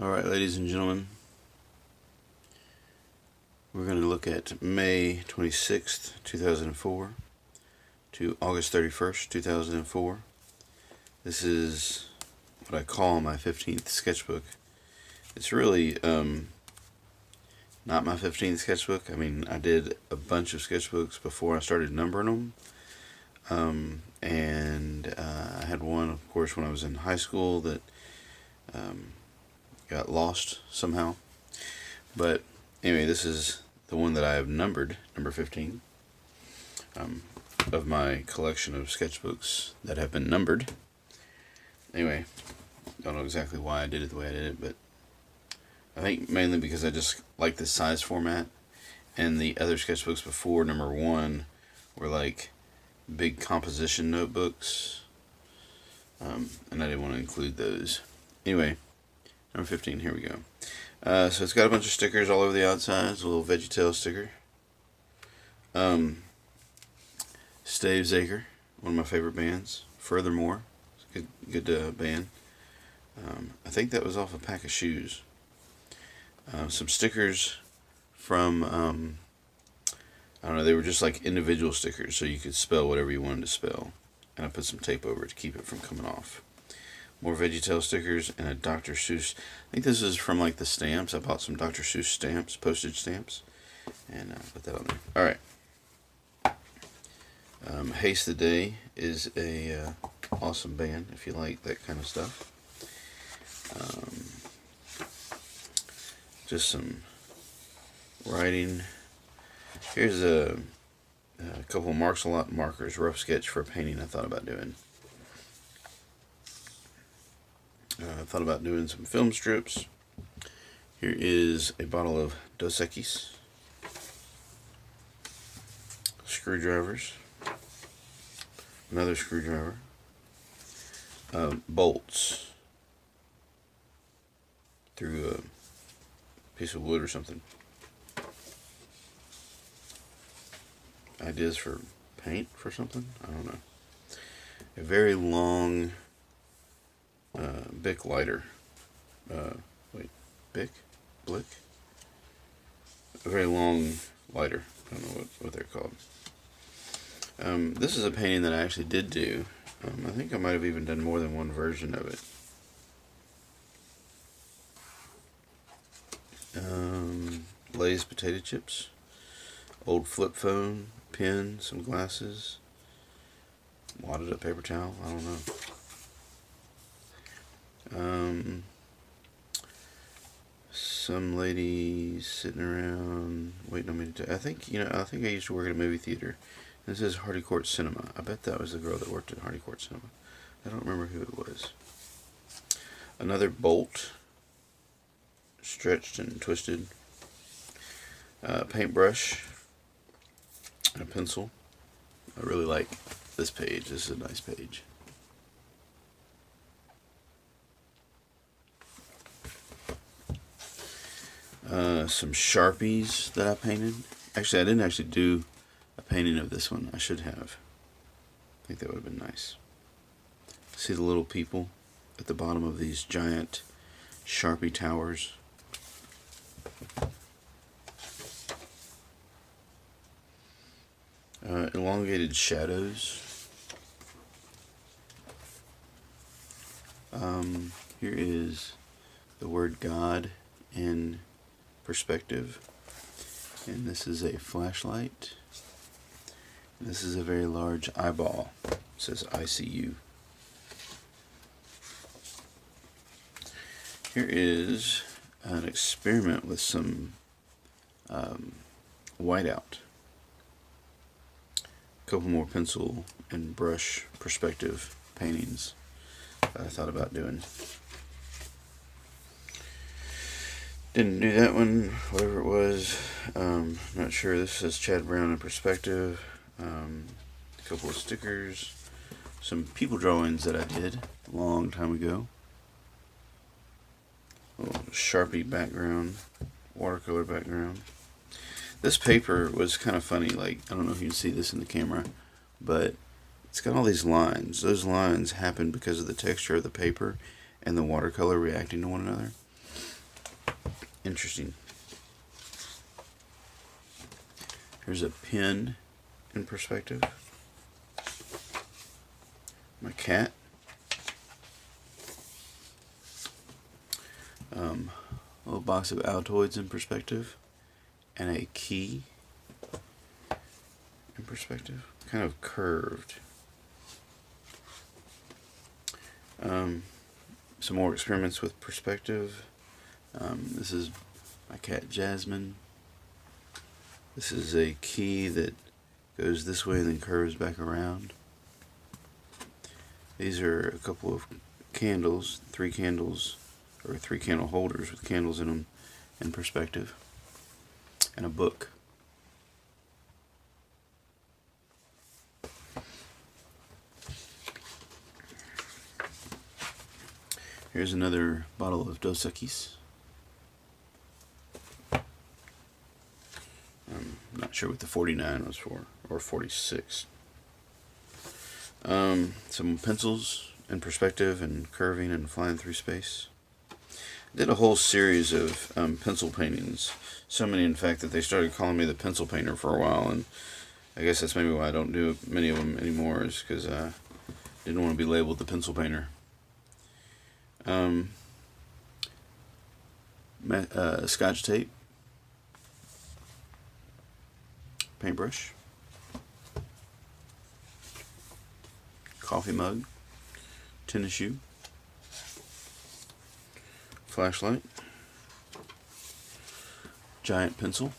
Alright, ladies and gentlemen, we're going to look at May 26th, 2004 to August 31st, 2004. This is what I call my 15th sketchbook. It's really not my 15th sketchbook. I mean, I did a bunch of sketchbooks before I started numbering them. I had one, of course, when I was in high school that got lost somehow. But anyway, this is the one that I have numbered, number 15, of my collection of sketchbooks that have been numbered. Anyway, don't know exactly why I did it the way I did it, but I think mainly because I just like the size format, and the other sketchbooks before number 1 were like big composition notebooks, and I didn't want to include those. Anyway, number 15, here we go. So it's got a bunch of stickers all over the outside. It's a little VeggieTales sticker. Stave Zaker, one of my favorite bands. Furthermore, it's a good band. I think that was off a pack of shoes. Some stickers from, I don't know, they were just like individual stickers, so you could spell whatever you wanted to spell. And I put some tape over it to keep it from coming off. More VeggieTales stickers and a Dr. Seuss. I think this is from like the stamps. I bought some Dr. Seuss stamps, postage stamps, and put that on there. Alright. Haste the Day is a awesome band if you like that kind of stuff. Just some writing. Here's a couple of Marks-a-Lot markers, rough sketch for a painting I thought about doing. I thought about doing some film strips. Here is a bottle of Dos Equis. Screwdrivers. Another screwdriver. Bolts. Through a piece of wood or something. Ideas for paint for something? I don't know. A very long Bic lighter. Blick? A very long lighter. I don't know what they're called. This is a painting that I actually did do. I think I might have even done more than one version of it. Lay's potato chips. Old flip phone. Pen. Some glasses. Wadded up paper towel. I don't know. Some lady sitting around waiting on me to. I think I used to work at a movie theater. This is Hardy Court Cinema. I bet that was the girl that worked at Hardy Court Cinema. I don't remember who it was. Another bolt, stretched and twisted. Paintbrush. And a pencil. I really like this page. This is a nice page. Some Sharpies that I painted. Actually, I didn't actually do a painting of this one. I should have. I think that would have been nice. See the little people at the bottom of these giant Sharpie towers. Elongated shadows. Here is the word God in perspective, and this is a flashlight. This is a very large eyeball. It says ICU. Here is an experiment with some whiteout. A couple more pencil and brush perspective paintings that I thought about doing. Didn't do that one, whatever it was. Not sure. This says Chad Brown in perspective. A couple of stickers. Some people drawings that I did a long time ago. A little Sharpie background. Watercolor background. This paper was kind of funny. Like, I don't know if you can see this in the camera, but it's got all these lines. Those lines happen because of the texture of the paper and the watercolor reacting to one another. interesting. Here's a pen in perspective. My cat. A little box of Altoids in perspective. And a key in perspective. Kind of curved. Some more experiments with perspective. This is my cat Jasmine. This is a key that goes this way and then curves back around. These are a couple of candles, 3 candles, or 3 candle holders with candles in them in perspective, and a book. Here's another bottle of Dos Equis. I'm not sure what the 49 was for, or 46. Some pencils in perspective and curving and flying through space. I did a whole series of pencil paintings. So many, in fact, that they started calling me the pencil painter for a while, and I guess that's maybe why I don't do many of them anymore, is because I didn't want to be labeled the pencil painter. Scotch tape, paintbrush, coffee mug, tennis shoe, flashlight, giant pencil,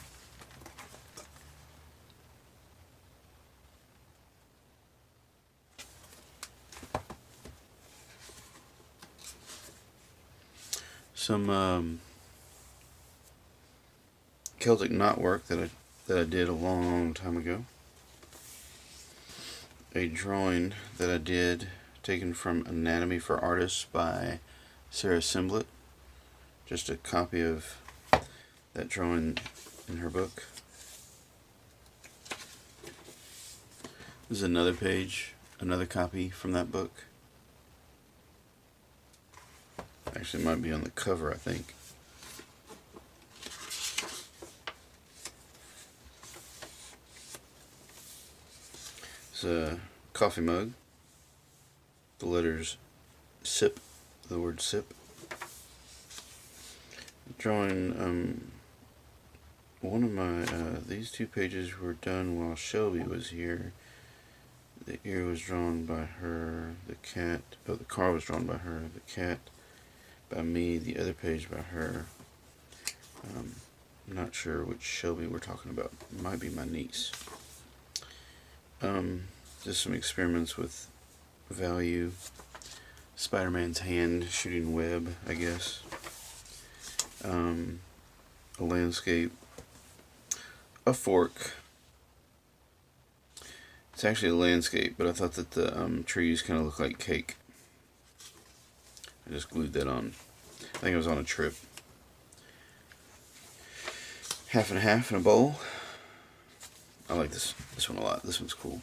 some Celtic knotwork that I did a long time ago. A drawing that I did taken from Anatomy for Artists by Sarah Simblett. Just a copy of that drawing in her book. This is another page, another copy from that book. Actually, it might be on the cover, I think. It's a coffee mug. The letters SIP, the word SIP. Drawing, one of my, these 2 pages were done while Shelby was here. The ear was drawn by her, the car was drawn by her, the cat by me, the other page by her. I'm not sure which Shelby we're talking about. It might be my niece. Just some experiments with value. Spider-Man's hand shooting web, I guess. A landscape. A fork. It's actually a landscape, but I thought that the trees kind of look like cake. I just glued that on. I think I was on a trip. Half and a half in a bowl. I like this one a lot. This one's cool.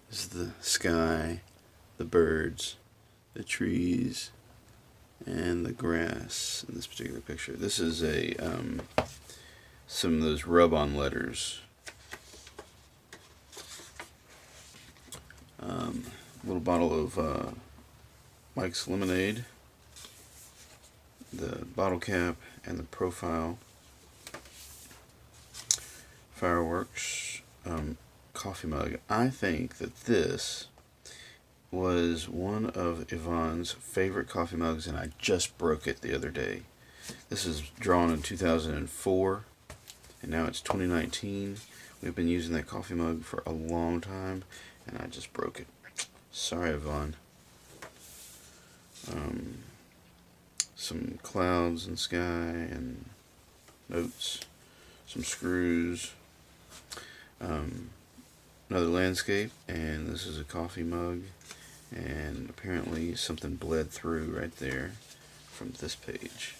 This is the sky, the birds, the trees, and the grass in this particular picture. This is a some of those rub-on letters. Little bottle of Mike's Lemonade, the bottle cap, and the profile. Fireworks, coffee mug. I think that this was one of Yvonne's favorite coffee mugs, and I just broke it the other day. This is drawn in 2004, and now it's 2019. We've been using that coffee mug for a long time, and I just broke it. Sorry, Yvonne. Some clouds and sky and notes, some screws, another landscape, and this is a coffee mug, and apparently something bled through right there from this page.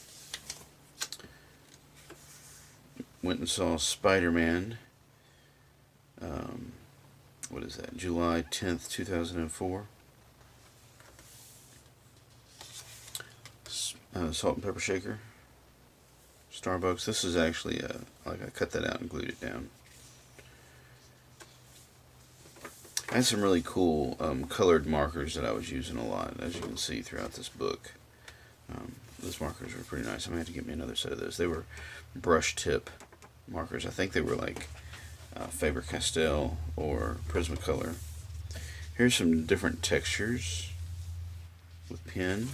Went and saw Spider-Man, what is that, July 10th, 2004. Salt and pepper shaker. Starbucks. This is actually like I cut that out and glued it down. I had some really cool colored markers that I was using a lot, as you can see throughout this book. Those markers were pretty nice. I'm going to have to get me another set of those. They were brush tip markers. I think they were like Faber-Castell or Prismacolor. Here's some different textures with pen.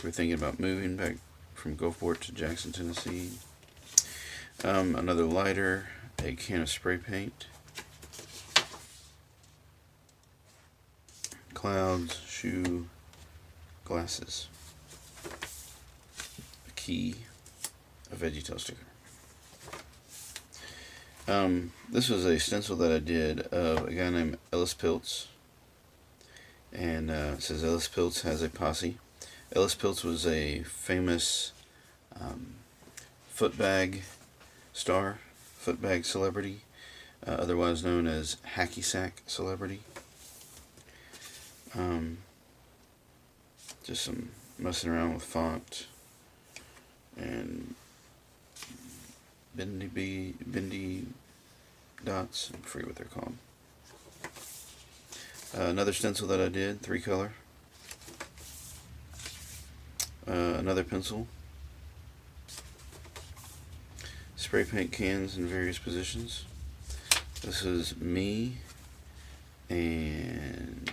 We're thinking about moving back from Gulfport to Jackson, Tennessee. Another lighter, a can of spray paint, clouds, shoe, glasses, a key, a VeggieTale sticker. This was a stencil that I did of a guy named Ellis Piltz, and it says Ellis Piltz has a posse. Ellis Piltz was a famous footbag star, footbag celebrity, otherwise known as hacky sack celebrity. Just some messing around with font and bendy dots. I forget what they're called. Another stencil that I did, 3-color. Another pencil. Spray paint cans in various positions. This is me and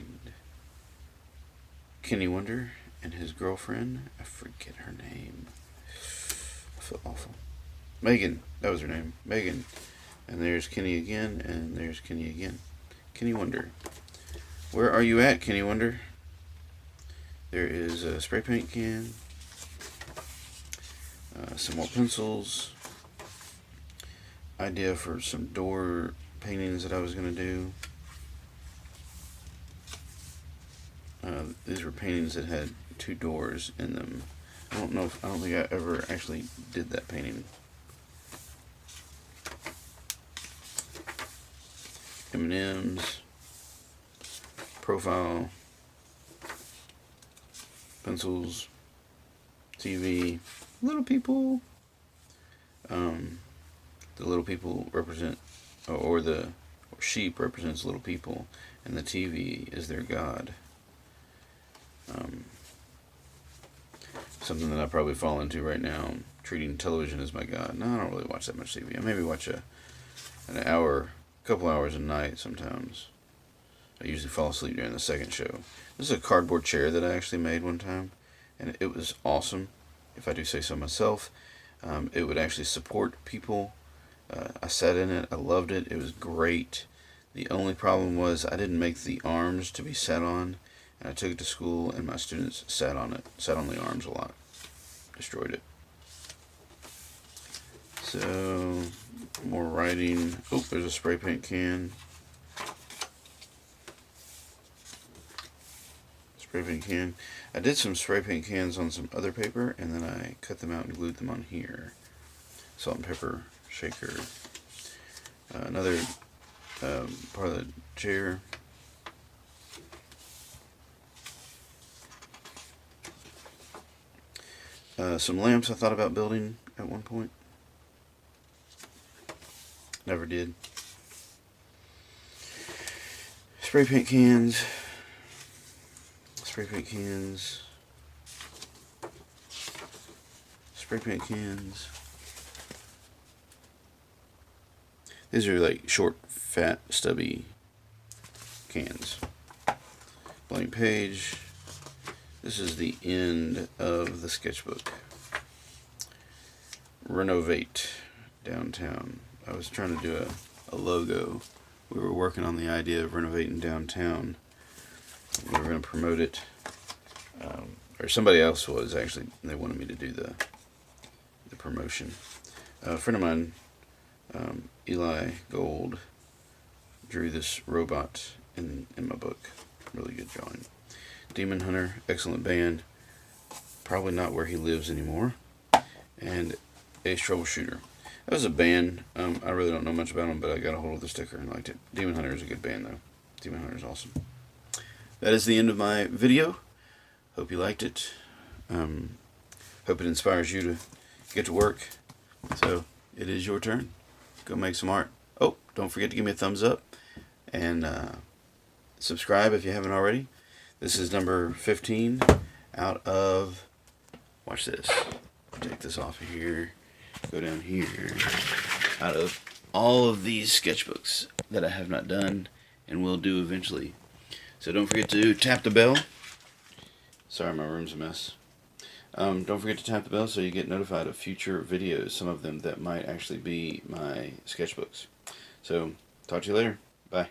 Kenny Wonder and his girlfriend. I forget her name. I feel awful. Megan. That was her name. Megan. And there's Kenny again, and there's Kenny again. Kenny Wonder. Where are you at, Kenny Wonder? There is a spray paint can. Some more pencils. Idea for some door paintings that I was going to do. These were paintings that had 2 doors in them. I don't think I ever actually did that painting. M&M's, profile, pencils, TV, little people. The little people represent, or sheep represents little people, and the TV is their god. Something that I probably fall into right now, treating television as my god. No, I don't really watch that much TV. I maybe watch an hour, couple hours a night sometimes. I usually fall asleep during the second show. This is a cardboard chair that I actually made one time, and it was awesome, if I do say so myself. It would actually support people. I sat in it. I loved it. It was great. The only problem was I didn't make the arms to be sat on, and I took it to school, and my students sat on it, sat on the arms a lot. Destroyed it. So, more writing. Oh, there's a spray paint can. Spray paint can. I did some spray paint cans on some other paper, and then I cut them out and glued them on here. Salt and pepper shaker. Another part of the chair. Some lamps I thought about building at one point. Never did. Spray paint cans. Spray paint cans. Spray paint cans. These are like short, fat, stubby cans. Blank page. This is the end of the sketchbook. Renovate downtown. I was trying to do a logo. We were working on the idea of renovating downtown. We were going to promote it. Or somebody else was actually. They wanted me to do the promotion. A friend of mine, Eli Gold, drew this robot in my book. Really good drawing. Demon Hunter, excellent band. Probably not where he lives anymore. And Ace Troubleshooter. That was a band. I really don't know much about them, but I got a hold of the sticker and liked it. Demon Hunter is a good band, though. Demon Hunter is awesome. That is the end of my video. Hope you liked it. Hope Hope it inspires you to get to work. So it is your turn. Go make some art. Oh, don't forget to give me a thumbs up and subscribe if you haven't already. This is number 15 out of, watch this, take this off of here, go down here, out of all of these sketchbooks that I have not done and will do eventually. So don't forget to tap the bell. Sorry, my room's a mess. Don't forget to tap the bell so you get notified of future videos, some of them that might actually be my sketchbooks. So, talk to you later. Bye.